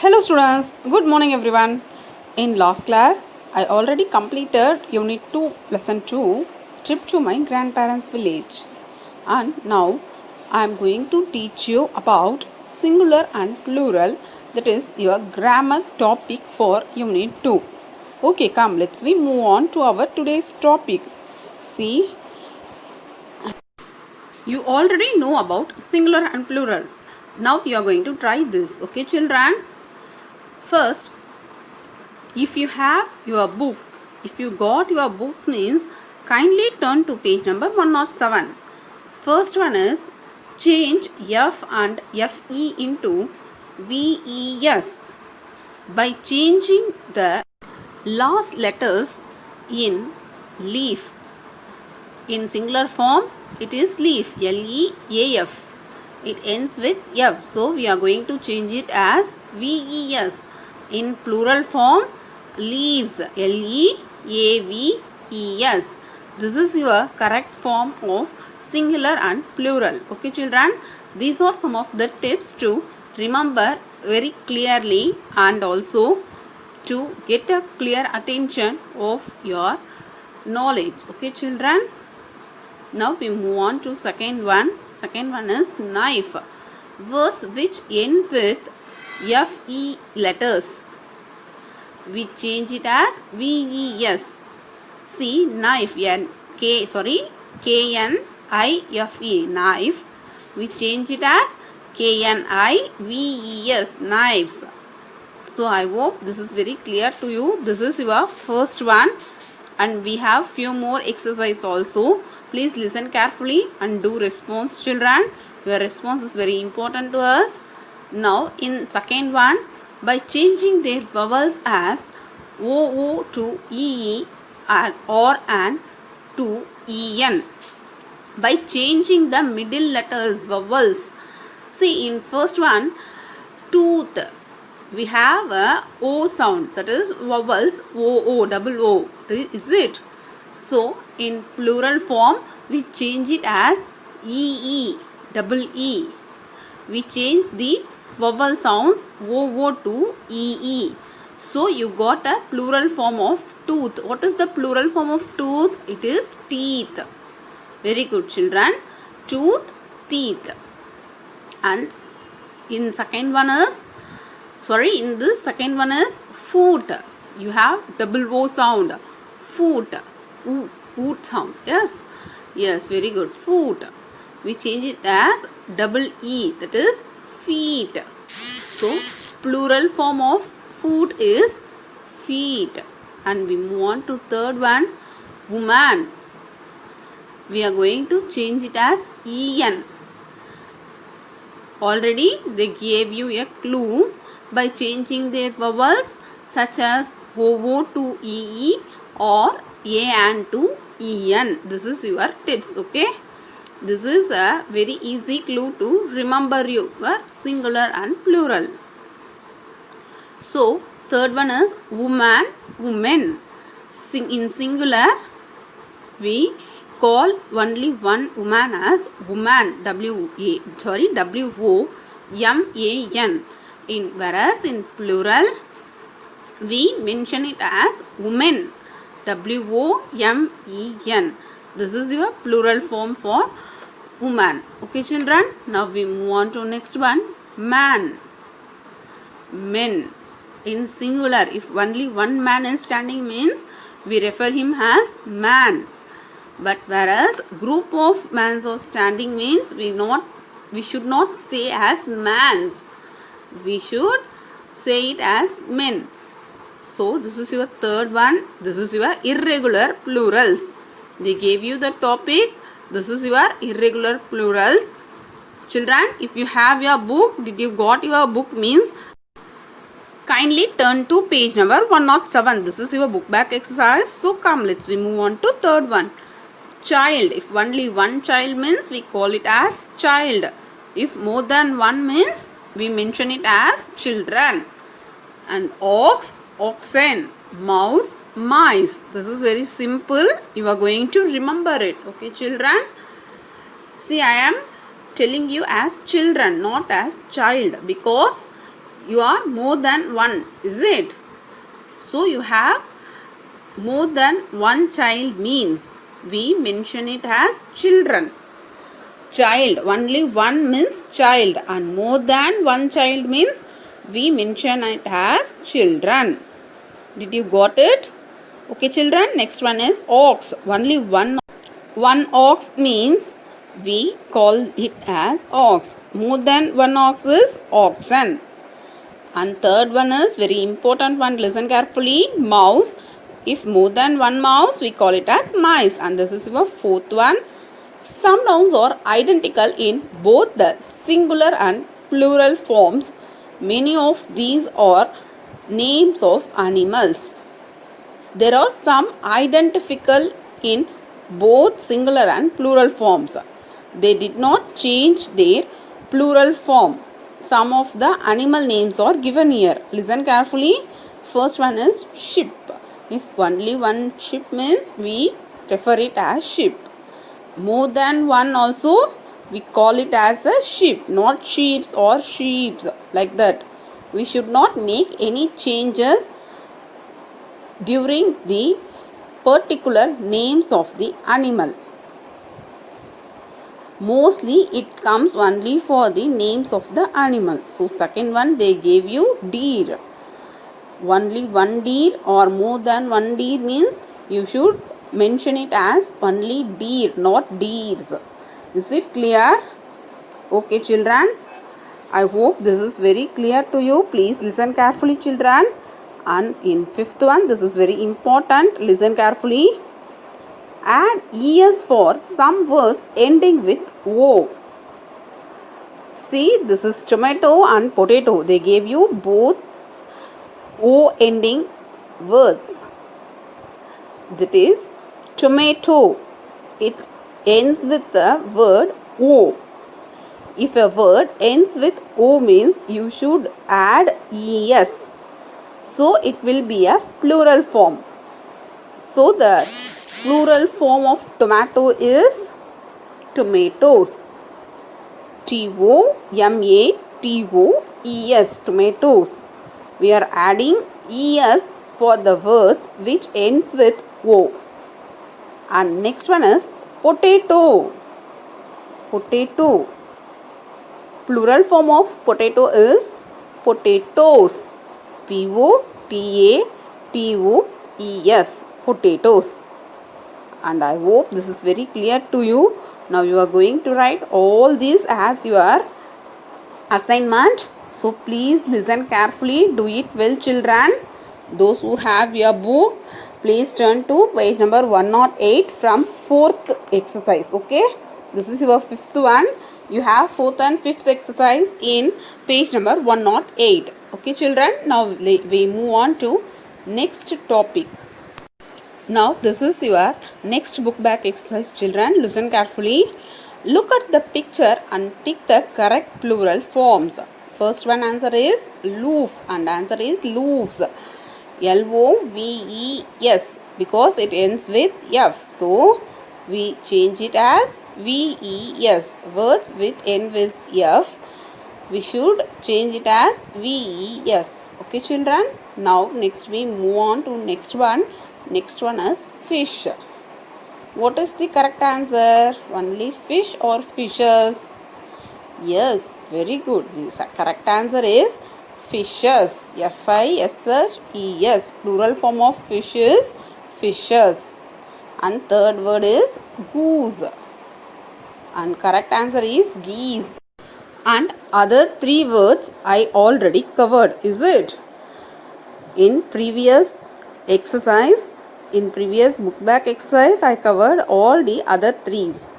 Hello students, good morning everyone. In last class, I already completed Unit 2, Lesson 2, Trip to my grandparents' village. And now, I am going to teach you about singular and plural, that is your grammar topic for Unit 2. Okay, come, let's move on to our today's topic. See, you already know about singular and plural. Now we are going to try this. Okay, children? First, if you have your book, if you got your books means kindly turn to page number 107. First one is change F and FE into VES by changing the last letters in leaf. In singular form it is leaf, LEAF. It ends with F, so we are going to change it as VES. In plural form, leaves, LEAVES. This is your correct form of singular and plural. Okay children, these are some of the tips to remember very clearly and also to get a clear attention of your knowledge. Okay children. Now we move on to second one. Second one is knife. Words which end with FE letters, we change it as VES. See, knife, KNIFE, knife. We change it as KNIVES, knives. So I hope this is very clear to you. This is your first one, and we have few more exercise also. Please listen carefully and do response, children. Your response is very important to us. Now in second one, by changing their vowels as OO to EE or and to EN. By changing the middle letters vowels. See, in first one, tooth, we have a O sound, that is vowels OO, double O, is it? So in plural form we change it as EE, double E. We change the vowel sounds OO to EE. So you got a plural form of tooth. What is the plural form of tooth? It is teeth. Very good children. Tooth, teeth. And in second one is, in this second one is foot. You have double O sound. Foot. Oot sound. Yes. Yes, very good. Foot. We change it as double E, that is feet. So plural form of foot is feet. And we move on to third one, woman. We are going to change it as EN. Already they gave you a clue by changing their vowels such as OO to EE or A and to EN. This is your tips, okay? This is a very easy clue to remember your singular and plural. So, third one is woman, women. In singular, we call only one woman as woman, W-O-M-A-N. Whereas in plural, we mention it as women, W-O-M-E-N. This is your plural form for woman. Okay children, now we move on to next one, man, men. In singular, if only one man is standing means we refer him as man. But whereas group of mans are standing means we should not say as mans. We should say it as men. So this is your third one. This is your irregular plurals. They gave you the topic. This is your irregular plurals. Children, if you have your book, did you got your book means kindly turn to page number 107. This is your book back exercise. So come, let's move on to third one. Child. If only one child means we call it as child. If more than one means we mention it as children. And ox, oxen. Mouse, mice. This is very simple. You are going to remember it. Okay children. See, I am telling you as children, not as child, because You are more than one, is it? So you have more than one child means we mention it as children. Child, only one means child, and more than one child means we mention it as children. Did you got it? Okay children, next one is ox. Only one ox means we call it as ox. More than one ox is oxen. And third one is very important one, listen carefully, mouse. If more than one mouse, we call it as mice. And this is your fourth one. Some nouns are identical in both the singular and plural forms. Many of these are names of animals. There are some identical in both singular and plural forms. They did not change their plural form. Some of the animal names are given here. Listen carefully. First one is sheep. If only one sheep means we refer it as sheep. More than one also we call it as a sheep, not sheeps or sheeps, like that. We should not make any changes during the particular names of the animal. Mostly it comes only for the names of the animal. So second one they gave you deer. Only one deer or more than one deer means you should mention it as only deer, not deers. Is it clear? Okay children, I hope this is very clear to you. Please listen carefully children. And in fifth one, this is very important. Listen carefully. Add es for some words ending with o. See, this is tomato and potato. They gave you both o ending words. That is tomato. It ends with the word o. If a word ends with o means you should add es. So it will be a plural form. So the plural form of tomato is tomatoes. T-O-M-A-T-O-E-S, tomatoes. We are adding es for the words which ends with o. And next one is potato. Potato. Plural form of potato is potatoes. P-O-T-A-T-O-E-S, potatoes. And I hope this is very clear to you. Now you are going to write all these as your assignment. So please listen carefully. Do it well children. Those who have your book, please turn to page number 108 from 4th exercise. Okay. This is your 5th one. You have 4th and 5th exercise in page number 108. Okay children, now we move on to next topic. Now this is your next book back exercise children. Listen carefully. Look at the picture and tick the correct plural forms. First one answer is loof and answer is loaves. L-O-V-E-S because it ends with F. So we change it as V-E-S. Words with end with F, we should change it as V-E-S. Okay children. Now next we move on to next one. Next one is fish. What is the correct answer? Only fish or fishes? Yes, very good. The correct answer is fishes. F-I-S-H-E-S. Plural form of fish is fishes. And third word is goose. And correct answer is geese. And other three words I already covered, is it? In previous exercise, in previous book back exercise, I covered all the other threes.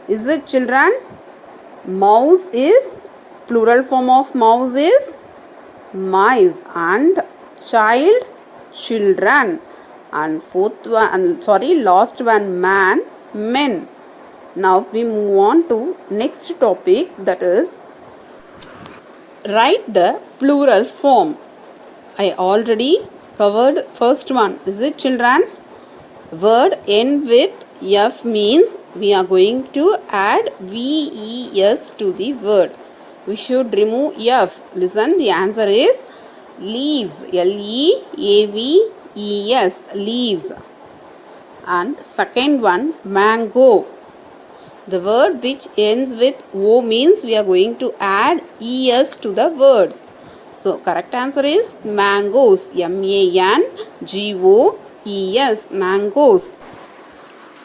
Is it children? Mouse is, plural form of mouse is mice, and child, children, and last one man, men. Now we move on to next topic, that is write the plural form. I already covered first one. Is it children? Word end with F means we are going to add VES to the word. We should remove F. Listen, the answer is leaves. Leaves. Leaves. And second one, mango. The word which ends with O means we are going to add ES to the words. So correct answer is mangoes. MANGOES. Mangoes.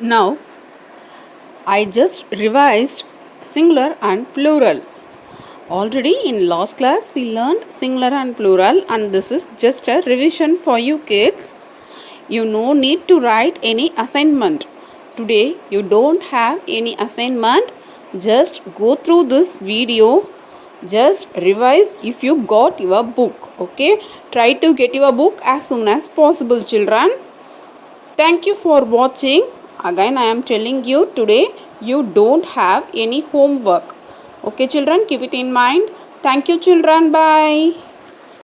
Now I just revised singular and plural. Already in last class we learned singular and plural, and this is just a revision for you kids. You no need to write any assignment. Today you don't have any assignment. Just go through this video. Just revise if you got your book. Okay. Try to get your book as soon as possible, children. Thank you for watching. Again I am telling you, today you don't have any homework. Okay children, keep it in mind. Thank you children. Bye.